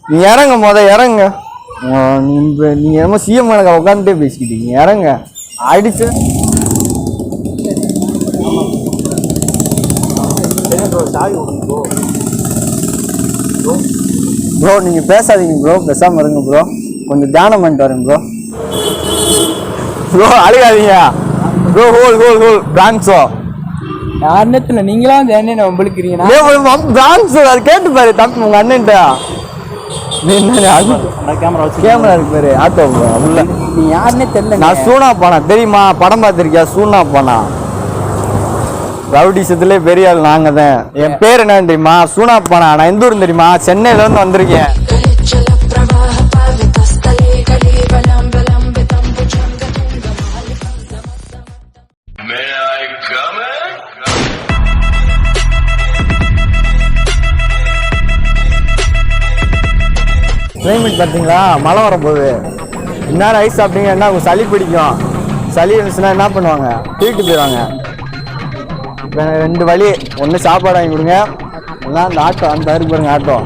நீ இறங்க இறங்க. நீ என்னமோ சிஎம் எனக்கு உட்காந்துட்டே பேசிக்கிட்டீங்க. இறங்க அடிச்சு ப்ரோ. நீங்க பேசாதீங்க ப்ரோ, பேசாம இருங்க ப்ரோ. கொஞ்சம் தியானம் பண்ணிட்டு வரேன் ப்ரோ. ப்ரோ அழுகாதீங்க ப்ரோ. ஹோல் பிரான்ஸோ யாருன்னு நீங்களா அந்த அண்ணன் உங்களுக்குறீங்கன்னா அது கேட்டு பாரு தம்பி உங்க அண்ணன்ட்ட. கேமரா இருக்கு பாரு ஆட்டோ உள்ள. நீ யாருன்னே தெரியல. நான் சூனா பானா தெரியுமா? படம் பார்த்திருக்கியா? சூனா பானா ரவுடிசத்துல பெரிய ஆள் நாங்க தான். என் பேர் என்ன தெரியுமா? சூனா பானா. நான் எந்த ஊர் தெரியுமா? சென்னையில இருந்து வந்திருக்கேன். கிளைமேட் பார்த்தீங்களா? மழை வரப்போகுது. இந்நேரம் ஐஸ் சாப்பிட்டீங்க என்ன சளி பிடிக்கும். சளி இருந்துச்சுன்னா என்ன பண்ணுவாங்க? தூக்கிட்டு போயிடுவாங்க. இப்போ எனக்கு 2 வழி. ஒன்று சாப்பாடு வாங்கி கொடுங்க, இல்லைன்னா அந்த ஆட்டோ அந்த இருக்கு பாருங்க ஆட்டோ,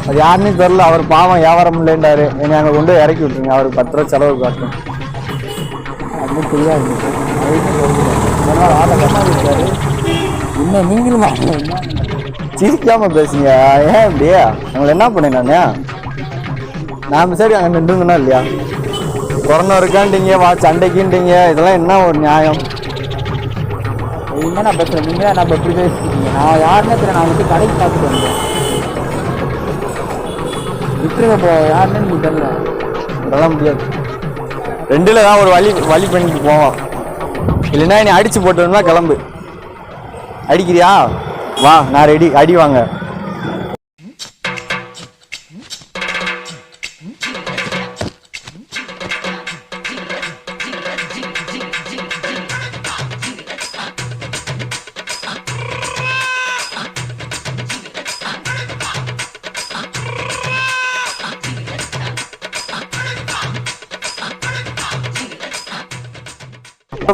அது யாருன்னு தெரில. அவர் பாவம் வியாபாரம் இல்லைன்றாரு. என்னை அங்கே கொண்டு இறக்கி விட்டுருங்க. அவருக்கு 10 ரூபா செலவு காட்டும். அது தெரியாது. இன்னும் நீங்களுமா சிரிக்காம பேசுங்க. ஏன் இப்படியா? உங்களை என்ன பண்ணேன் நான் சரி அங்கே நின்றுனா இல்லையா? கொரோனா இருக்கான்ட்டீங்க, சண்டைக்குன்றீங்க. இதெல்லாம் என்ன ஒரு நியாயம்? என்ன நான் பேசுறேன்? நீங்களா நம்ம எப்படி பேசிக்கிட்டீங்க? நான் யாருன்னே தெரியல. நான் வந்து கடைக்கு பார்த்துட்டு வந்தேன். விட்டுருங்க இப்போ. யாருன்னு எனக்கு தெரியல. அதெல்லாம் முடியாது. 2ல் தான் ஒரு வழி பண்ணிட்டு போவோம். இல்லைன்னா நீ அடிச்சு போட்டோம்னா கிளம்பு. அடிக்கிறியா? வா, நான் ரெடி. அடி வாங்க.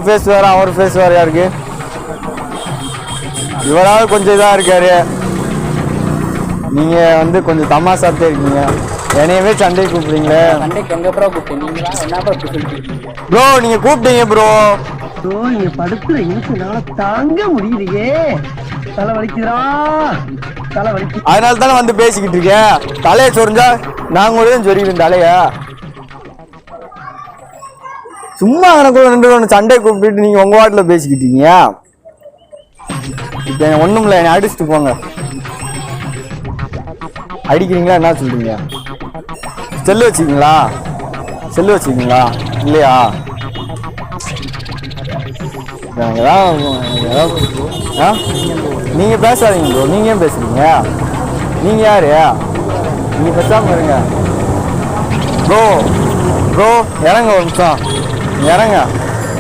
ஃபேஸ் வேற, அவர் ஃபேஸ் வேறையா இருக்கு. இவராவது கொஞ்சம் இதா இருக்காரு. நீங்க வந்து கொஞ்சம் தமாசாத்தே இருக்கீங்க. என்னையவே சண்டை கூப்பிடுறீங்களே. சண்டைக்கு எங்க ப்ரோ கூப்பிட்டீங்க? என்ன ப்ரோ சொல்லிட்டீங்க ப்ரோ? நீங்க கூப்பிட்டீங்க ப்ரோ. நீங்க படுத்துற இன்சுனால தாங்க முடியலையே. தலை வலிக்குதா? தலை வலிக்கு. அதனால தானே வந்து பேசிக்கிட்டு இருக்கேன். தலையை சொரிஞ்சா நாங்க கூட தான் சொரிக்கிறேன் தலைய. சும்மா எனக்கு 2 சண்டை கூப்பிட்டு நீங்க உங்க வாட்டில் பேசிக்கிட்டீங்க. இப்போ ஒண்ணும் இல்லை, என்னை அடிச்சுட்டு போங்க. அடிக்கிறீங்களா? என்ன சொல்றீங்க? செல்லு வச்சுக்கீங்களா? இல்லையா? நீங்க பேசாதீங்க ப்ரோ. நீங்க ஏன் பேசுறீங்க? நீங்க யாரு? நீங்க பேசாம இருங்க ப்ரோ. இறங்க ஒரு நிமிஷம். இறங்க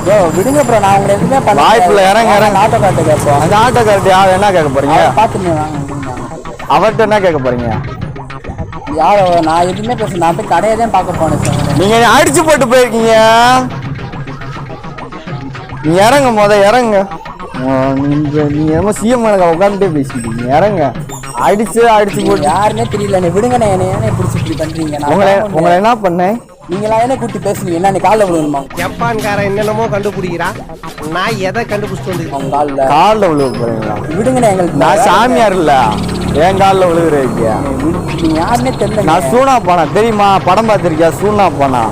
ப்ரோ. விடுங்க ப்ரோ. நான் உங்களை எதுவுமே பண்ண வாய்ப்புல. இறங்க. ஆட்டோ கார்டு கேட்போம். அந்த ஆட்டோ கார்டு யார் என்ன கேட்க போறீங்க? பார்த்துங்க வாங்க. அவர்கிட்ட என்ன கேட்க போறீங்க? யாரோ? நான் எதுவுமே பேச. நான் போய் கடையை தான் பார்க்க போனேன் சார். நீங்க அடிச்சு போட்டு போயிருக்கீங்க. நீ இறங்க இறங்க. நீ என்னமோ சிஎம் எனக்கு உட்காந்துட்டே பேசிக்கிட்டீங்க. இறங்க. அடிச்சு போட்டு. யாருன்னே தெரியல. நீ விடுங்க. என்ன பிடிச்சி இப்படி பண்றீங்க? உங்களை என்ன பண்ணேன்? நீங்களா என்ன கூட்டி பேசுனீங்க? என்ன காலில் விழுணுமா? ஜப்பான்காரன் என்னென்னமோ கண்டுபிடிக்கிறான். நான் எதை கண்டுபிடிச்சிட்டு வந்து காலில் விழுக போறீங்களா? விடுங்கண்ணே. எங்களுக்கு நான் சாமியார் இல்ல. என் காலில் விழுகுறீங்க. நீங்க யாருன்னே தெரியல. நான் சூனா பானா தெரியுமா? படம் பார்த்திருக்கியா? சூனா பானா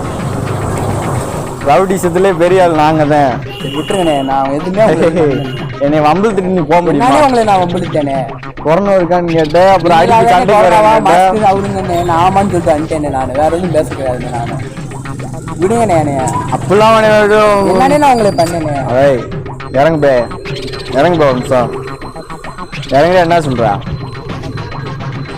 ரவுடிசத்துல பெரிய ஆள் நாங்க தான். விட்டுருங்கண்ணே. நான் எதுவுமே என்னை வம்பிழுத்துட்டு நீ போக முடியுமா? உங்களை நான் வம்பிழுத்தேனே. கொரோனா இருக்கான்னு கேட்டேன். அப்புறம் அடிச்சு சண்டை அவருங்கண்ணே. நான் ஆமான்னு சொல்லிட்டு வந்துட்டேனே. நான் வேற எதுவும் பேச கிடையாது. நான் விடுங்கண்ணே. அப்பெல்லாம் என்னன்னே நான் உங்களை பண்ணேனே. இறங்கு பே ஒரு நிமிஷம். இறங்க. என்ன சொல்ற?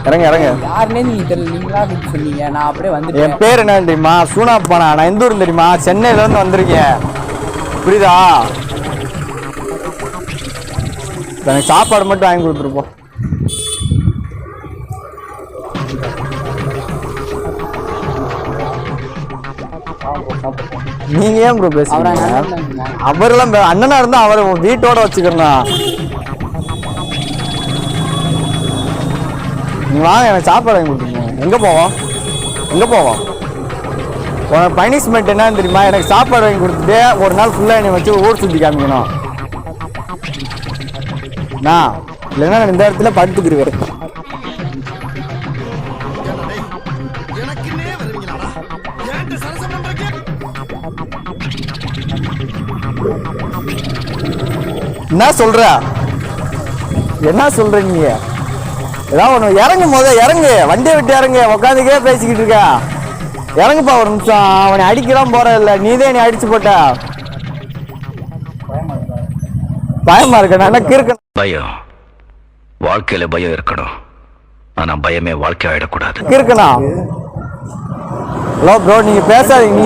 இறங்க. யாருன்னே நீங்க தெரியல. நீங்களா அப்படி சொன்னீங்க. நான் அப்படியே வந்து. என் பேர் என்ன தெரியுமா? சூனா பானா. நான் எந்த ஊர் தெரியுமா? சென்னையில இருந்து வந்திருக்கேன். புரியுதா? எனக்கு சாப்பாடு மட்டும் வாங்கி கொடுத்துருப்போம். நீங்க ஏன் ப்ரோ பேசுறீங்க? அவரெல்லாம் அண்ணனா இருந்தா அவரை வீட்டோட வச்சுக்கணும். நீ வாங்க எனக்கு சாப்பாடு வாங்கி கொடுத்துருங்க. எங்கே போவோம் உனக்கு பனிஷ்மெண்ட் என்னன்னு தெரியுமா? எனக்கு சாப்பாடு வாங்கி கொடுத்துட்டு ஒரு நாள் ஃபுல்லாக என்னை வச்சு ஊர் சுற்றி காமிக்கணும். நான் இல்லைன்னா இந்த இடத்துல படுத்துக்கிருவேன். என்ன சொல்ற நீங்க? ஏதாவது ஒன்று இறங்கு வண்டியை விட்டு இறங்கு. உட்காந்துக்கே பேசிக்கிட்டு இருக்க. இறங்குப்பா ஒரு நிமிஷம். அவனை அடிக்கலாம் போற இல்லை, நீதான் நீ அடிச்சு போட்ட. பயமா இருக்க? நான் கிறுக்க. பயம் வாழ்க்கையில பயம் இருக்கணும், ஆனா பயமே வாழ்க்கை ஆயிடக்கூடாது. கிறுக்கனா? ஹலோ ப்ரோ, நீங்க பேசாதீங்க.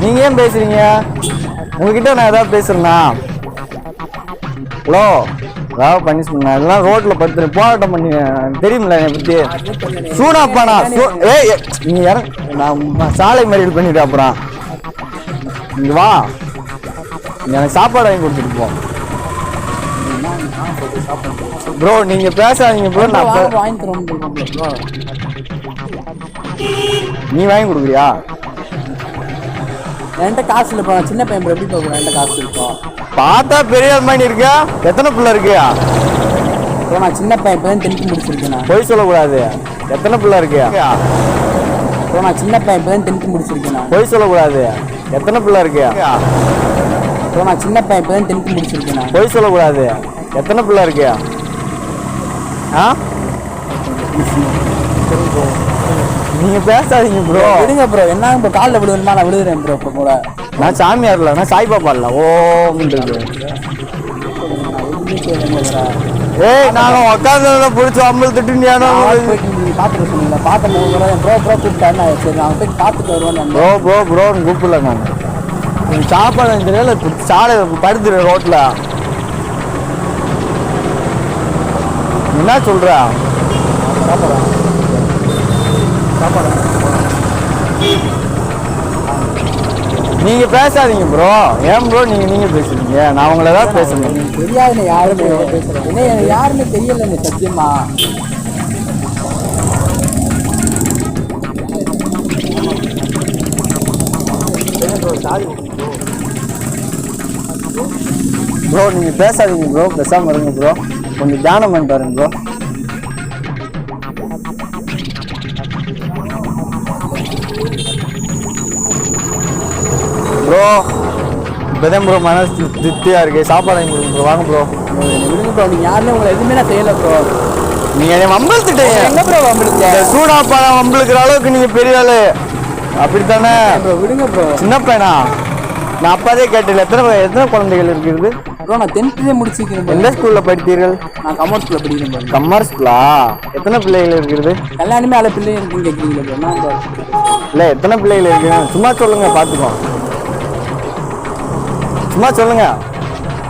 நீங்க ஏன் பேசுறீங்க? உங்ககிட்ட நான் ஏதாவது பேசுறேன்னா? ஹலோ, ஏதாவது பனிஷ்மெண்ட் இதெல்லாம் ரோட்ல படுத்து போராட்டம் பண்ணி தெரியுமில்ல என்னை பத்தி? சூடாப்பானா? நீங்க நான் சாலை மறியல் பண்ணிட்டு அப்புறம் நீங்க வா, எனக்கு சாப்பாடு வாங்கி கொடுத்துட்டு போ. ப்ரோ நீங்க பேசாதீங்க ப்ரோ. நான் வாங்கி தரோம். நீ வாங்கி கொடுக்குறியா? என்கிட்ட காசு இல்லை. சின்ன பையன் எப்படி போகும்? என்கிட்ட காசு இருக்கும். பார்த்தா பெரிய மாதிரி இருக்கா? எத்தனை பிள்ளை இருக்கியா? நான் சின்ன பையன் இப்பதான் 10th முடிச்சிருக்கேன். போய் சொல்லக்கூடாது. எத்தனை பிள்ளை இருக்கியா? நான் சின்ன பையன் இப்பதான் 10th முடிச்சிருக்கேன். போய் சொல்லக்கூடாது. எத்தனை பிள்ளை இருக்கியா? நான் சின்ன பையன் இப்பதான் 10th முடிச்சிருக்கேன். போய் சொல்லக்கூடாது. எத்தனை பிள்ளை இருக்கியா? நீங்க பேசாதீங்க ப்ரோ. விடுங்க ப்ரோ. என்ன இப்போ காலில் விடுவேணுமா? நான் விடுறேன் ப்ரோ. இப்போ கூட நான் சாமியார் இல்லை, நான் சாய்பாபா இல்லை. நானும் உட்காந்து பிடிச்சி அம்பல் திட்டு பார்த்துட்டு சொன்னீங்களா? பார்த்த ப்ரோ கூப்பிட்டேன். சரி நான் போய் பார்த்துட்டு வருவேன். ப்ரோன்னு கூப்பிடல. நான் சாப்பாடு தெரியல. சாலை படுத்துரு ரோட்ல. என்ன சொல்ற? சாப்பாடு நீங்க பேசாதீங்க ப்ரோ. ஏன் ப்ரோ நீங்க பேசுறீங்க? நான் உங்களை தான் பேசுறேன். தெரியாதுன்னு யாருமே பேசுறேன். யாருமே தெரியல சத்தியமா. ப்ரோ நீங்க பேசாதீங்க ப்ரோ. பேசாம இருங்க ப்ரோ. கொஞ்சம் தியானம் பண்ணி பாருங்க ப்ரோ. ப்ரோ இப்போதான் ப்ரோ மனசு திருப்தியாக இருக்கு. சாப்பாடு வாங்கி கொடுங்க ப்ரோ. வாங்க ப்ரோ. விடுங்க ப்ரோ. நீங்கள் யாருமே உங்களை எதுவுமே நான் செய்யலை ப்ரோ. நீங்கள் என்னை வம்பளுத்துட்டீங்க. என்ன ப்ரோ வம்பளுக்கு? சூடாப்பா வம்பளுக்கிற அளவுக்கு நீங்கள் பெரிய ஆளு அப்படித்தானே ப்ரோ? விடுங்க ப்ரோ. சின்ன பையனா? நான் அப்பாதே கேட்டேன். எத்தனை குழந்தைகள் இருக்கிறது ப்ரோ? நான் 10th முடிச்சிருக்கேன். எந்த ஸ்கூலில் படித்தீர்கள்? நான் கமர்ஸ் ஸ்கூலில் படிக்கிறேன். கமர்ஸ் ஸ்கூலா? எத்தனை பிள்ளைகள் இருக்கிறது? கல்யாணமே அலை பிள்ளைங்க இருக்குன்னு கேட்குறீங்களா ப்ரோ? இல்லை எத்தனை பிள்ளைகள் இருக்குது? சும்மா சொல்லுங்க பார்த்துக்கோ. சும்மா சொல்லுங்க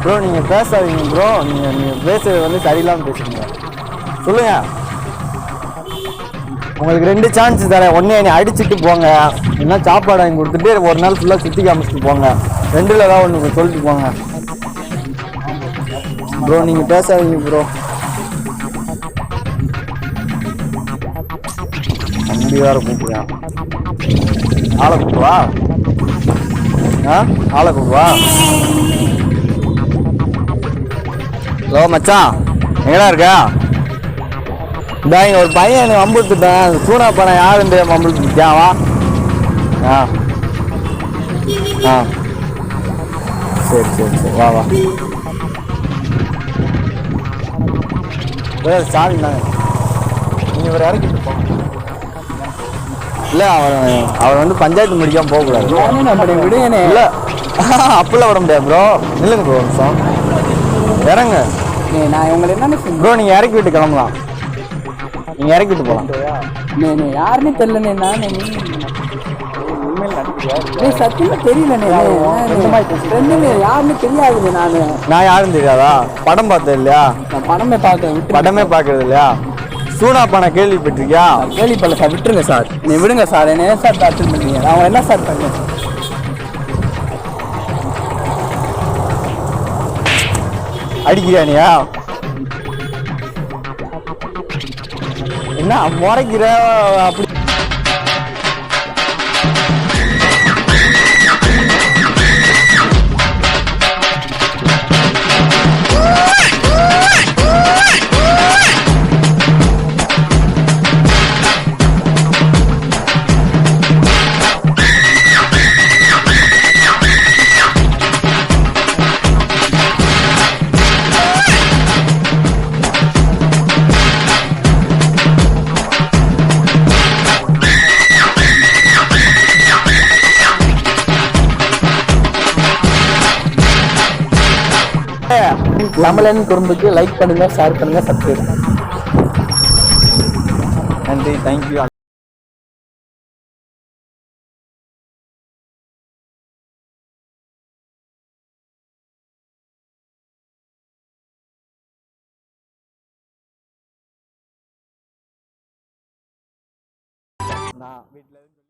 ப்ரோ. நீங்கள் பேசாதீங்க ப்ரோ. நீங்கள் பேசுறது வந்து சரியில்லாமல் பேசுறீங்க. சொல்லுங்க. உங்களுக்கு 2 சான்ஸ் தரேன். ஒன்று என்னை அடிச்சுட்டு போங்க, இல்லைன்னா சாப்பாடு வாங்கி கொடுத்துட்டு ஒரு நாள் ஃபுல்லாக சுற்றி காமிச்சிட்டு போங்க. 2ல் ஏதாவது ஒன்று சொல்லிட்டு போங்க ப்ரோ. நீங்கள் பேசாதீங்க ப்ரோ. தம்பி வேறு கூப்பிடுவேன். ஆளை கூப்பிடுவா? ஆளை கூப்பிடுவா? ஹலோ மச்சான், எங்கடா இருக்கா? இதா இங்கே ஒரு பையன் எனக்கு வம்புத்துட்டேன். சூனா பணம் யாருன்னு வம்புத்துட்டியா? வா. சரி வா. சாரி தாங்க. நீங்கள் இவர் இறக்கிட்டு போங்க. இல்லை அவர் வந்து பஞ்சாயத்து முடிக்காமல் போகக்கூடாது. விடுங்கண்ணே. இல்லை அப்படிலாம் விட முடியாது ப்ரோ. இல்லைங்க ப்ரோ, ஒரு நிமிஷம் இறங்க. நான் உங்களை என்ன ப்ரோ நீங்கள் இறக்கி விட்டு கிளம்பலாம். நீங்கள் இறக்கி விட்டு போகலாம். யாருமே தெரியலண்ணே. சத்தியமா தெரியலண்ணே. யாருமே தெரியாதுண்ணே. நான் யாரும் தெரியாதா? படம் பார்த்தேன் இல்லையா? நான் படமே பார்க்கறது இல்லையா? சூனா பணம் கேள்விப்பட்டிருக்கியா? கேள்விப்படல சார். விட்டுருங்க சார். நீ விடுங்க சார். என்ன சார் டார்ச்சர் பண்ணுறீங்க? நான் என்ன சார் பண்ணேன்? அடிக்கிறியா நீயா? என்ன முறைக்கிற அப்படி தமிழன் குறும்புக்கு லைக் பண்ணுங்க, ஷேர் பண்ணுங்க, சப்ஸ்கிரைப் பண்ணுங்க. நன்றி, தேங்க்யூ. நான் வீட்டில்